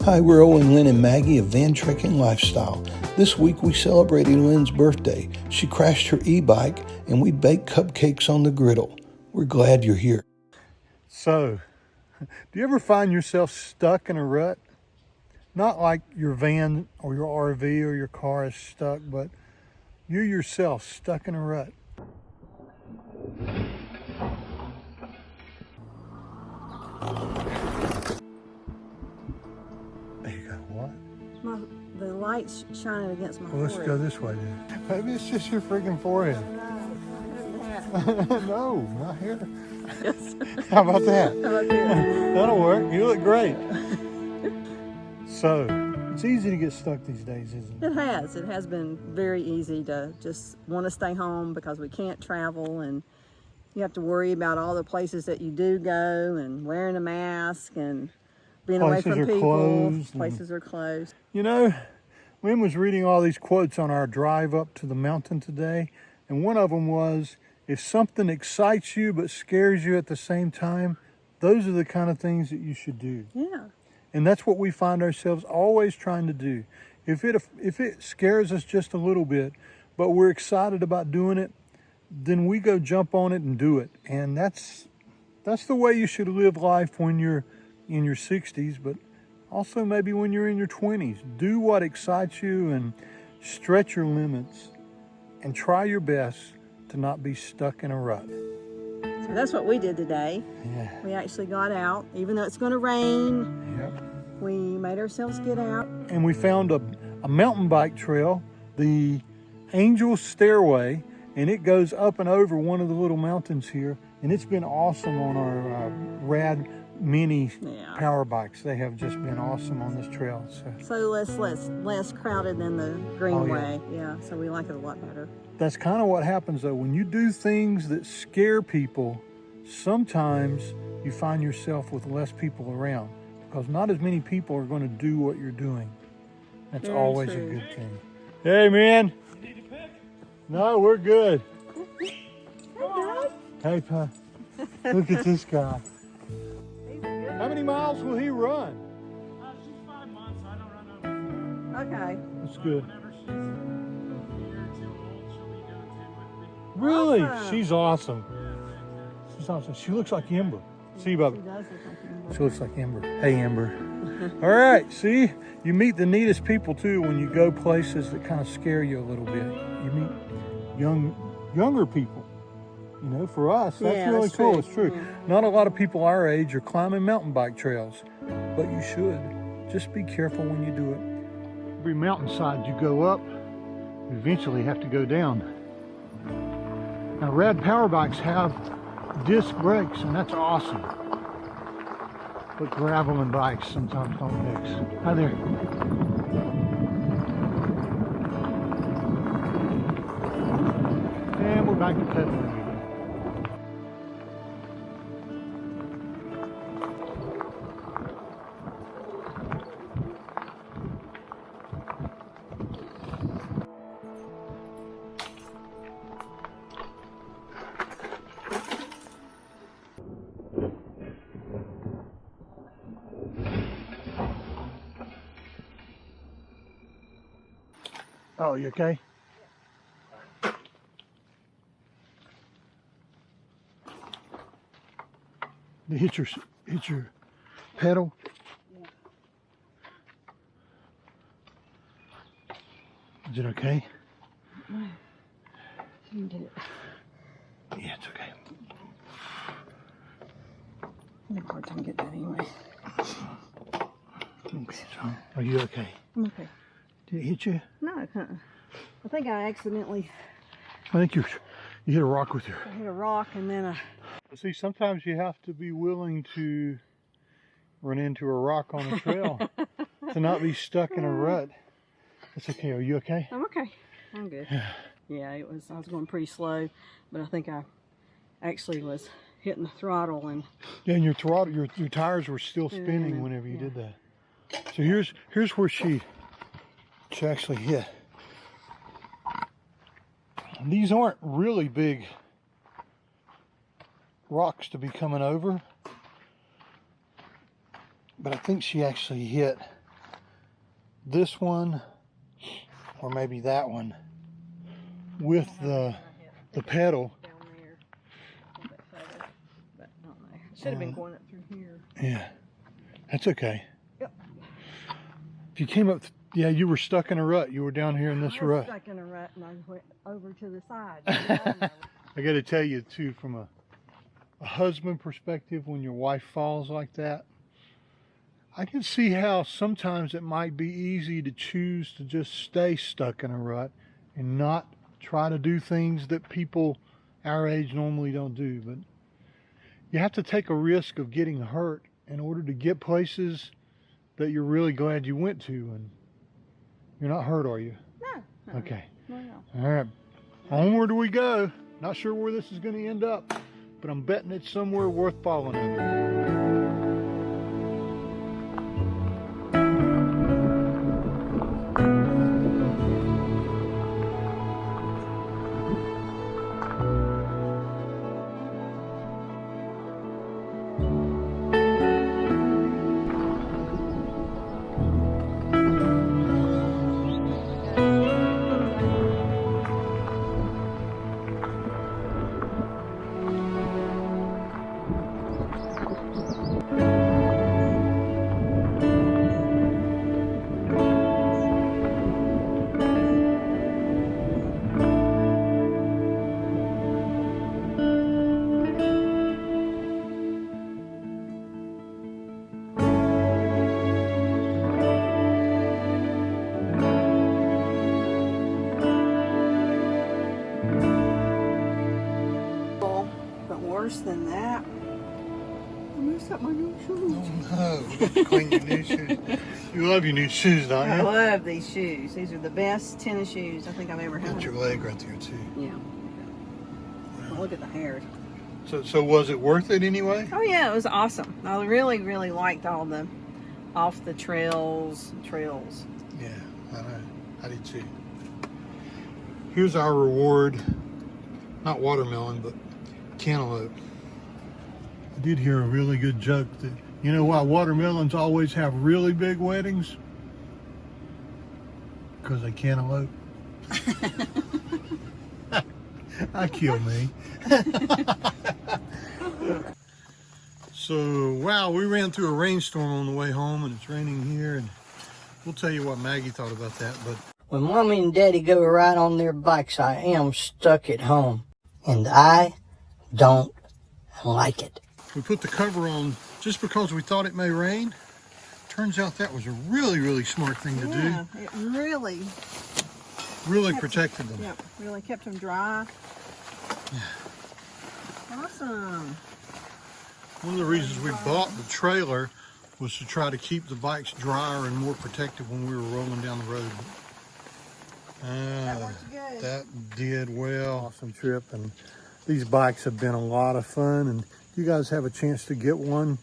Hi, we're Owen, Lynn, and Maggie of Van Trekking Lifestyle. This week we celebrated Lynn's birthday. She crashed her e-bike and we baked cupcakes on the griddle. We're glad you're here. So, do you ever find yourself stuck in a rut? Not like your van or your RV or your car is stuck, but you yourself stuck in a rut. There you go. What? The light's shining against my Well, let's forehead. go this way then. Maybe it's just your freaking forehead. No, my hair. Yes. How about that? How about this? That'll work. You look great. So, it's easy to get stuck these days, isn't it? It has. It has been very easy to just want to stay home because we can't travel, and you have to worry about all the places that you do go and wearing a mask and being away from people. Places are closed. You know, Lynn was reading all these quotes on our drive up to the mountain today, and one of them was, if something excites you but scares you at the same time, those are the kind of things that you should do. Yeah. And that's what we find ourselves always trying to do. If it scares us just a little bit, but we're excited about doing it, then we go jump on it and do it. And that's the way you should live life when you're in your 60s, but also maybe when you're in your 20s. Do what excites you and stretch your limits and try your best to not be stuck in a rut. So that's what we did today. Yeah. We actually got out, even though it's going to rain. Yep. We made ourselves get out. And we found a mountain bike trail, the Angel Stairway, and it goes up and over one of the little mountains here. And it's been awesome on our Rad Mini Power Bikes. They have just been awesome on this trail. So less crowded than the greenway. Yeah, so we like it a lot better. That's kind of what happens though. When you do things that scare people, sometimes you find yourself with less people around because not as many people are going to do what you're doing. That's Very always true. a good thing. Hey man. You need to pick? No, we're good. Hey, Hey, Pa. Look at this guy. How many miles will he run? She's 5 months. I don't run over 4. Okay. That's good. Whenever she's a year or two old, she'll be doing 2 with me. Really? Awesome. She's awesome. She's awesome. She looks like Ember. See, She Bubba? does look like Ember. She looks like Ember. Hey, Ember. All right. See, you meet the neatest people too when you go places that kind of scare you a little bit. You meet younger people. You know, for us, that's really that's cool. true. It's true. Yeah. Not a lot of people our age are climbing mountain bike trails, but you should. Just be careful when you do it. Every mountainside you go up, you eventually have to go down. Now, Rad Power Bikes have disc brakes, and that's awesome. But gravel and bikes sometimes don't mix. Hi there. And we're back to pedaling again. Oh, you okay? You hit your pedal? Yeah. Is it okay? You did it. Yeah, it's okay. I have a hard time getting that anyway. Okay, so are you okay? I'm okay. Did it hit you? No, I think I accidentally I think you hit a rock with your... I hit a rock and then See, sometimes you have to be willing to run into a rock on a trail to not be stuck in a rut. That's okay. Are you okay? I'm okay. I'm good. Yeah, I was going pretty slow, but I think I actually was hitting the throttle and Yeah, and your throttle, your tires were still spinning whenever you did that. So here's where she actually hit. And these aren't really big rocks to be coming over, but I think she actually hit this one, or maybe that one, with the pedal. Down there, a little bit further, but I don't know. Should have been going up through here. Yeah, that's okay. Yep. If you came up, yeah, you were stuck in a rut. You were down here in this I was rut. stuck in a rut and I went over to the side. I got to tell you too, from a husband perspective, when your wife falls like that, I can see how sometimes it might be easy to choose to just stay stuck in a rut and not try to do things that people our age normally don't do. But you have to take a risk of getting hurt in order to get places that you're really glad you went to. And you're not hurt, are you? No. Okay. No. All right. Onward we go. Not sure where this is going to end up, but I'm betting it's somewhere worth following in. But worse than that, I messed up my new shoes. Oh no, we clean your new shoes. You love your new shoes, don't I you? love these shoes. These are the best tennis shoes I think I've ever had. Got your leg right there too. Yeah. Well, look at the hairs. So was it worth it anyway? Oh yeah, it was awesome. I really, really liked all the off the trails. Yeah, I know. I did too. Here's our reward. Not watermelon, but cantaloupe. I did hear a really good joke that, you know why watermelons always have really big weddings? Because they cantaloupe. I kill me. So, wow, we ran through a rainstorm on the way home, and it's raining here, and we'll tell you what Maggie thought about that. But when Mommy and Daddy go to ride on their bikes, I am stuck at home, and I don't like it. we put the cover on just because we thought it may rain. Turns out that was a really, really smart thing to Yeah, it really, do. Really protected them. yep, really kept them dry. Awesome. One of the reasons we bought the trailer was to try to keep the bikes drier and more protected when we were rolling down the road. That worked good. That did well. Awesome trip, and these bikes have been a lot of fun, and if you guys have a chance to get one,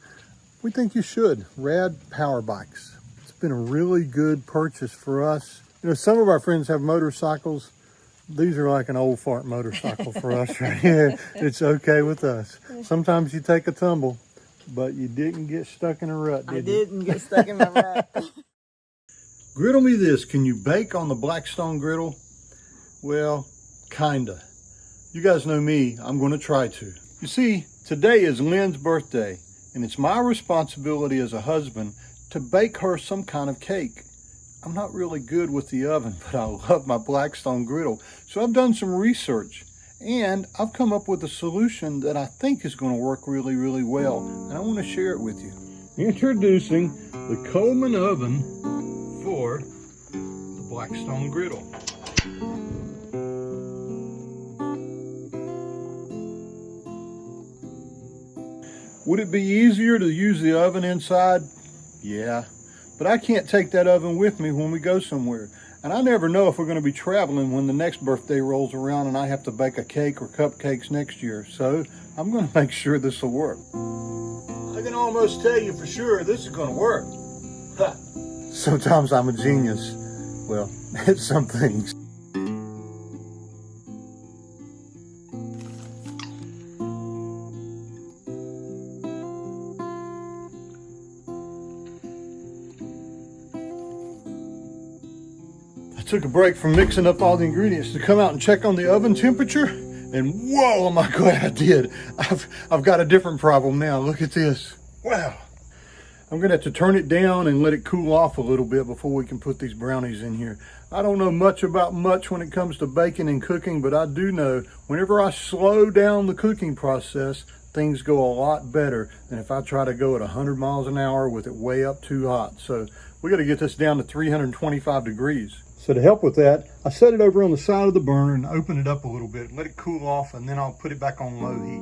we think you should. Rad Power Bikes. It's been a really good purchase for us. You know, some of our friends have motorcycles. These are like an old fart motorcycle for us right here. It's okay with us. Sometimes you take a tumble, but you didn't get stuck in a rut, did you? I didn't get stuck in my rut. Griddle me this, can you bake on the Blackstone griddle? Well, kinda. You guys know me, I'm gonna try to. You see, today is Lynn's birthday, and it's my responsibility as a husband to bake her some kind of cake. I'm not really good with the oven, but I love my Blackstone griddle. So I've done some research, and I've come up with a solution that I think is gonna work really, really well, and I wanna share it with you. Introducing the Coleman oven for the Blackstone griddle. Would it be easier to use the oven inside? Yeah, but I can't take that oven with me when we go somewhere. And I never know if we're going to be traveling when the next birthday rolls around and I have to bake a cake or cupcakes next year. So I'm going to make sure this will work. I can almost tell you for sure this is going to work. Ha. Sometimes I'm a genius. Well, at some things. Took a break from mixing up all the ingredients to come out and check on the oven temperature, and whoa, am I glad I did. I've got a different problem now. Look at this. Wow. I'm gonna have to turn it down and let it cool off a little bit before we can put these brownies in here. I don't know much about much when it comes to baking and cooking, but I do know whenever I slow down the cooking process, things go a lot better than if I try to go at 100 miles an hour with it way up too hot. So we gotta get this down to 325 degrees. So to help with that, I set it over on the side of the burner and open it up a little bit, let it cool off, and then I'll put it back on low heat.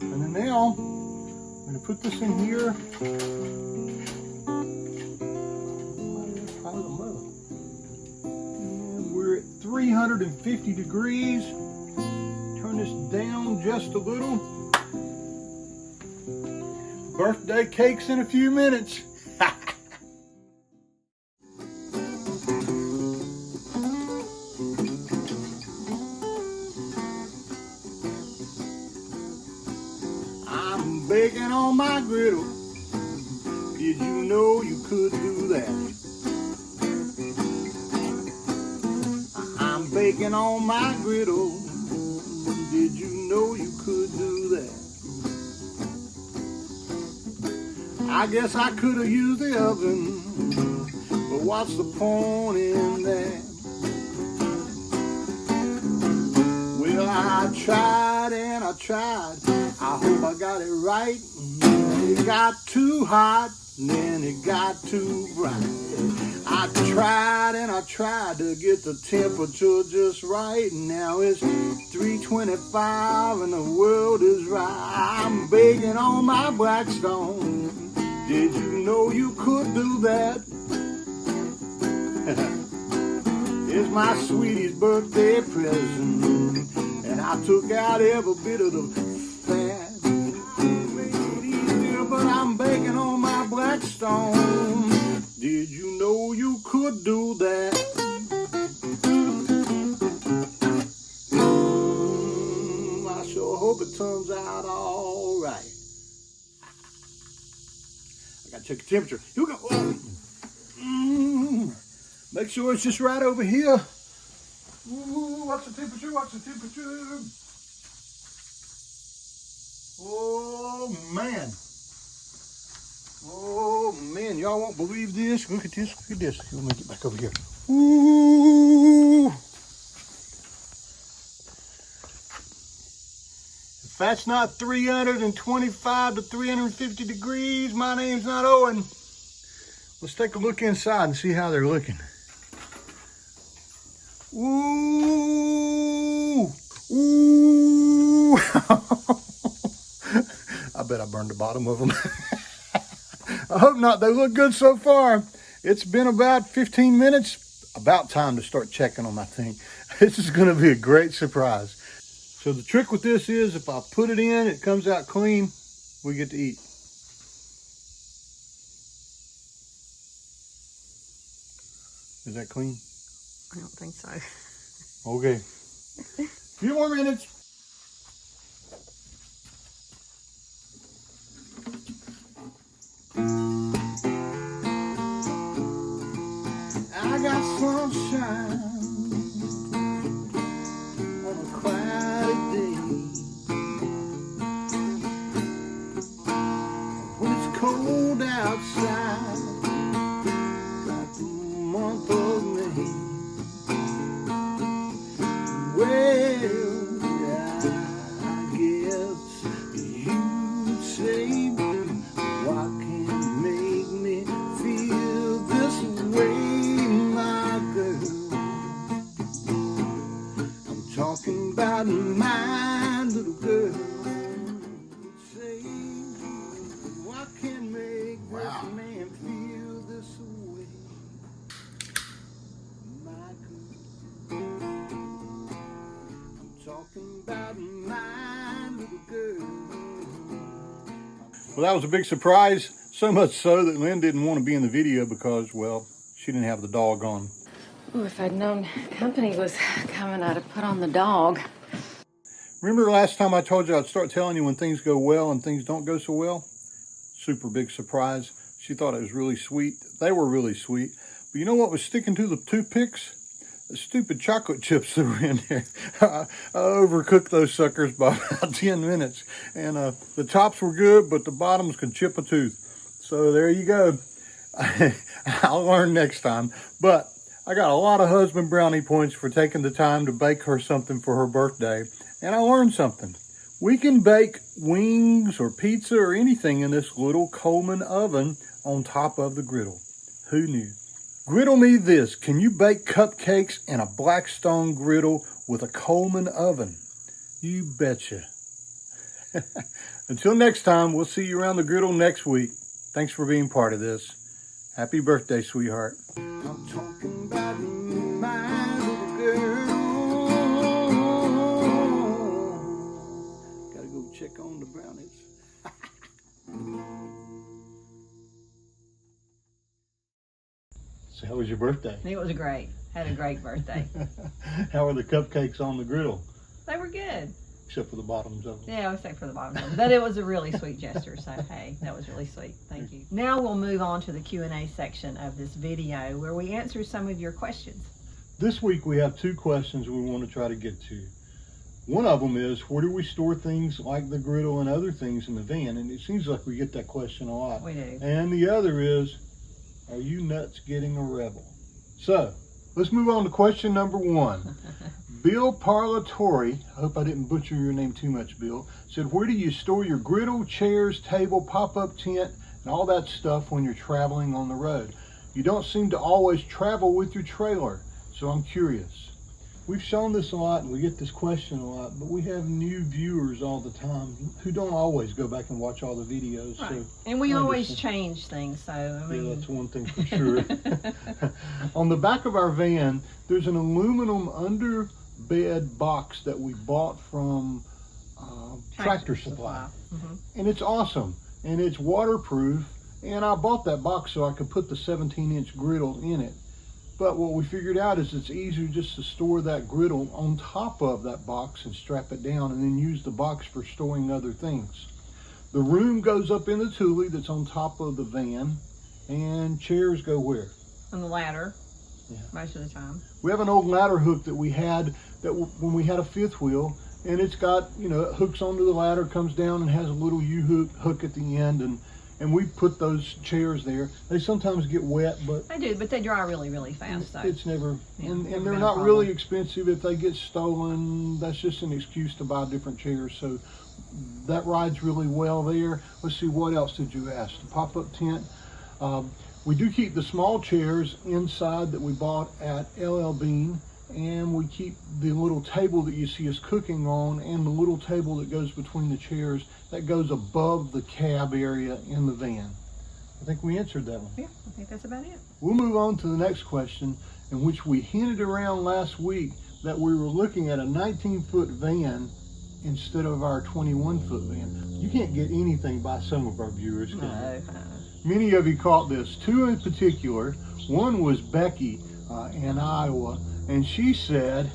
And then now, I'm going to put this in here. And we're at 350 degrees. Turn this down just a little. Birthday cake's in a few minutes. Baking on my griddle. Did you know you could do that? I'm baking on my griddle. Did you know you could do that? I guess I could have used the oven, but what's the point in that? Well, I tried and I tried. I hope I got it right. It got too hot, then it got too bright. I tried and I tried to get the temperature just right. Now it's 325 and the world is right. I'm baking on my Blackstone. Did you know you could do that? It's my sweetie's birthday present, and I took out every bit of the fat. But I'm baking on my Blackstone. Did you know you could do that? I sure hope it turns out all right. I gotta check the temperature. Here we go. Make sure it's just right over here. Ooh, what's the temperature? What's the temperature? Oh man. Oh man, y'all won't believe this. Look at this, look at this. Let me get back over here. Ooh. If that's not 325 to 350 degrees, my name's not Owen. Let's take a look inside and see how they're looking. Ooh. Ooh. I bet I burned the bottom of them. I hope not. They look good so far. It's been about 15 minutes. About time to start checking them, I think. This is going to be a great surprise. So the trick with this is if I put it in, it comes out clean, we get to eat. Is that clean? I don't think so. Okay. A few more minutes. I got sunshine on a cloudy day. When it's cold outside, like the month of May. Well, I guess you'd say, what can make me feel this way? Talking about my little girl. Say, what can make this man feel this way? My girl. I'm talking about my little girl. Well, that was a big surprise. So much so that Lynn didn't want to be in the video because, well, she didn't have the dog on. Ooh, if I'd known company was coming, I'd have put on the dog. Remember last time I told you I'd start telling you when things go well and things don't go so well? Super big surprise. She thought it was really sweet. They were really sweet. But you know what was sticking to the toothpicks? The stupid chocolate chips that were in there. I overcooked those suckers by about 10 minutes. And the tops were good, but the bottoms could chip a tooth. So there you go. I'll learn next time. But I got a lot of husband brownie points for taking the time to bake her something for her birthday. And I learned something. We can bake wings or pizza or anything in this little Coleman oven on top of the griddle. Who knew? Griddle me this. Can you bake cupcakes in a Blackstone griddle with a Coleman oven? You betcha. Until next time, we'll see you around the griddle next week. Thanks for being part of this. Happy birthday, sweetheart. I'm talking about my little girl. Gotta go check on the brownies. So how was your birthday? It was great. Had a great birthday. How are the cupcakes on the griddle? They were good. Except for the bottoms of them. Yeah, except for the bottom one. But it was a really sweet gesture, so hey, that was really sweet. Thank you. Now we'll move on to the Q&A section of this video where we answer some of your questions. This week we have 2 questions we want to try to get to. One of them is, where do we store things like the griddle and other things in the van? And it seems like we get that question a lot. We do. And the other is, are you nuts getting a Revel? So, let's move on to question number 1. Bill Parlatori, I hope I didn't butcher your name too much, Bill, said, where do you store your griddle, chairs, table, pop-up tent, and all that stuff when you're traveling on the road? You don't seem to always travel with your trailer, so I'm curious. We've shown this a lot and we get this question a lot, but we have new viewers all the time who don't always go back and watch all the videos. Right. So And we always change things, so I mean. yeah, that's one thing for sure. On the back of our van, there's an aluminum underbed box that we bought from Tractor Supply. Mm-hmm. And it's awesome. And it's waterproof. And I bought that box so I could put the 17-inch griddle in it. But what we figured out is it's easier just to store that griddle on top of that box and strap it down and then use the box for storing other things. The room goes up in the Thule that's on top of the van, and chairs go where? On the ladder, Yeah. most of the time. We have an old ladder hook that we had when we had a 5th wheel, and it's got, you know, it hooks onto the ladder, comes down and has a little U-hook at the end, and we put those chairs there. They sometimes get wet, but They do, but they dry really, really fast. So. it's never, Yeah, and never they're been a not problem. really expensive. If they get stolen, that's just an excuse to buy different chairs. So that rides really well there. Let's see, what else did you ask? The pop-up tent. We do keep the small chairs inside that we bought at LL Bean, and we keep the little table that you see us cooking on and the little table that goes between the chairs that goes above the cab area in the van. I think we answered that one. Yeah, I think that's about it. We'll move on to the next question, in which we hinted around last week that we were looking at a 19-foot van instead of our 21-foot van. You can't get anything by some of our viewers, can you? No. Many of you caught this, 2 in particular. One was Becky in Iowa, and she said,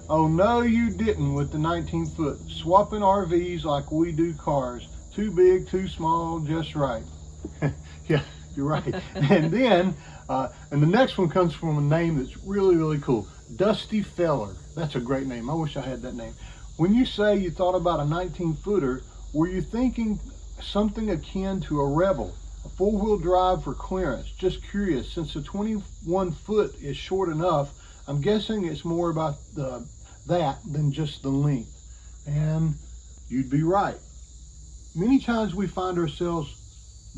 oh no you didn't with the 19-foot, swapping RVs like we do cars, too big, too small, just right. Yeah, you're right. And then, and the next one comes from a name that's really, really cool, Dusty Feller. That's a great name. I wish I had that name. When you say you thought about a 19-footer, were you thinking something akin to a Revel? A 4-wheel drive for clearance. Just curious, since the 21-foot is short enough, I'm guessing it's more about that than just the length. And you'd be right. Many times we find ourselves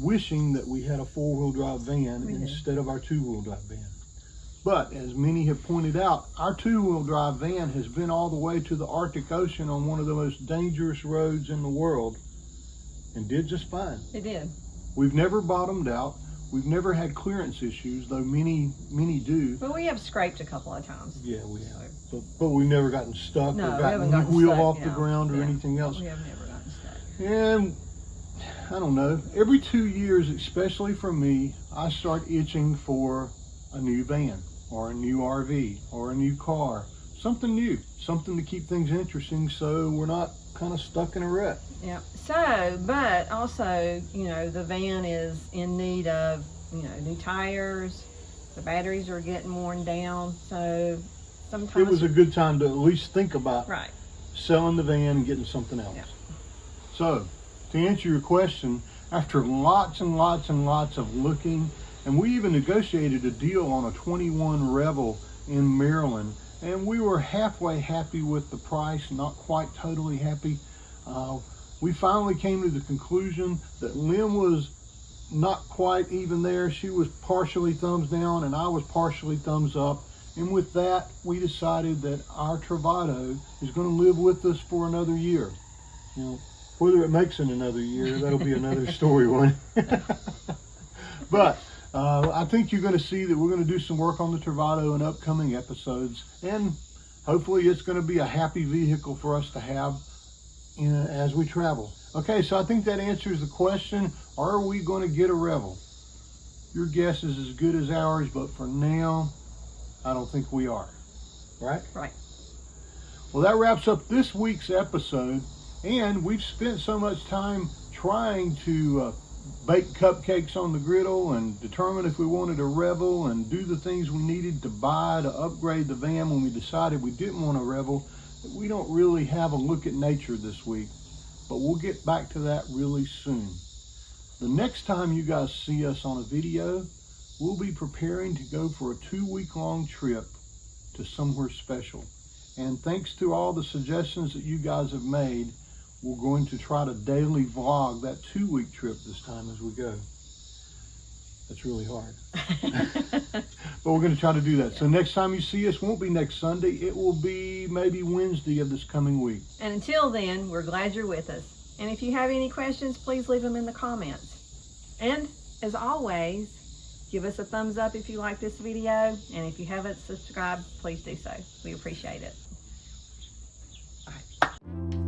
wishing that we had a 4-wheel drive van instead of our 2-wheel drive van. But as many have pointed out, our 2-wheel drive van has been all the way to the Arctic Ocean on one of the most dangerous roads in the world and did just fine. It did. We've never bottomed out. We've never had clearance issues, though many do. But we have scraped a couple of times. Yeah, we have. But we've never gotten stuck No, or we gotten haven't the gotten wheel stuck, off you the know. ground or Yeah. anything else. We have never gotten stuck. And I don't know, every 2 years, especially for me, I start itching for a new van or a new RV or a new car, something new, something to keep things interesting so we're not kind of stuck in a rut. Yeah. So, but also, you know, the van is in need of, you know, new tires. The batteries are getting worn down. So sometimes It was a good time to at least think about right. selling the van and getting something else. Yeah. So, to answer your question, after lots and lots and lots of looking, and we even negotiated a deal on a 21 Revel in Maryland, and we were halfway happy with the price, not quite totally happy. We finally came to the conclusion that Lynn was not quite even there. She was partially thumbs down and I was partially thumbs up. And with that, we decided that our Travato is going to live with us for another year. You know, whether it makes it another year, that'll be another story one. But I think you're going to see that we're going to do some work on the Travato in upcoming episodes. And hopefully it's going to be a happy vehicle for us to have as we travel. Okay, so I think that answers the question, are we going to get a Revel? Your guess is as good as ours, but for now, I don't think we are. Right? Right. Well, that wraps up this week's episode, and we've spent so much time trying to bake cupcakes on the griddle and determine if we wanted a Revel and do the things we needed to buy to upgrade the van when we decided we didn't want a Revel. We don't really have a look at nature this week, but we'll get back to that really soon. The next time you guys see us on a video, we'll be preparing to go for a 2-week-long trip to somewhere special. And thanks to all the suggestions that you guys have made, we're going to try to daily vlog that 2-week trip this time as we go. That's really hard. But we're going to try to do that. Yeah. So next time you see us won't be next Sunday. It will be maybe Wednesday of this coming week. And until then, we're glad you're with us. And if you have any questions, please leave them in the comments. And as always, give us a thumbs up if you like this video. And if you haven't subscribed, please do so. We appreciate it. All right.